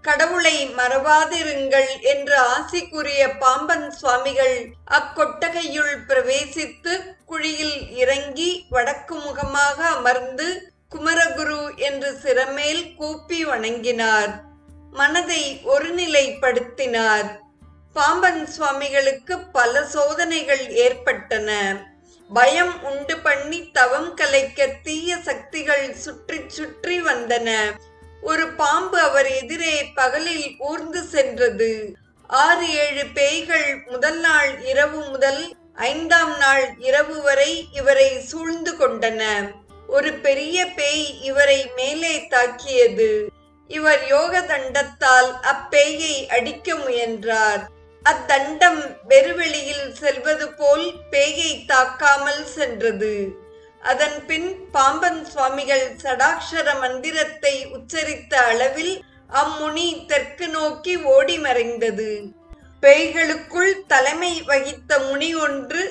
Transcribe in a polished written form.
கடவுளை மறவாதிருங்கள் என்று ஆசி கூறிய பாம்பன் சுவாமிகள் அக்கொட்டகையுள் பிரவேசித்து குழியில் இறங்கி வடக்கு முகமாக அமர்ந்து குமரகுரு என்று சிரமேல் கூப்பி வணங்கினார். மனதை ஒருநிலைப்படுத்தினார். பாம்பன் சுவாமிகளுக்கு பல சோதனைகள் ஏற்பட்டன. பயம் உண்டு பண்ணி தவம் கலைக்க தீய சக்திகள் சுற்றி சுற்றி வந்தன. ஒரு பாம்பு அவர் எதிரே பகலில் ஊர்ந்து சென்றது. 6-7 பேய்கள் முதல் நாள் இரவு முதல் 5ஆம் நாள் இரவு வரை இவரை சூழ்ந்து கொண்டன. ஒரு பெரிய பேய் இவரை மேலே தாக்கியது. இவர் யோக தண்டத்தால் அப்பேயை அடிக்க முயன்றார். அத்தண்டம் வெறுவெளியில் செல்வது போல் பேயை தாக்காமல் சென்றது. அதன் பின் பாம்பன் சுவாமிகள் சடாக்ஷர மந்திரத்தை உச்சரித்த அளவில் அம்முனி தெற்கு நோக்கி ஓடி மறைந்தது. பேய்களுக்குள் தலைமை வகித்த முனி ஒன்று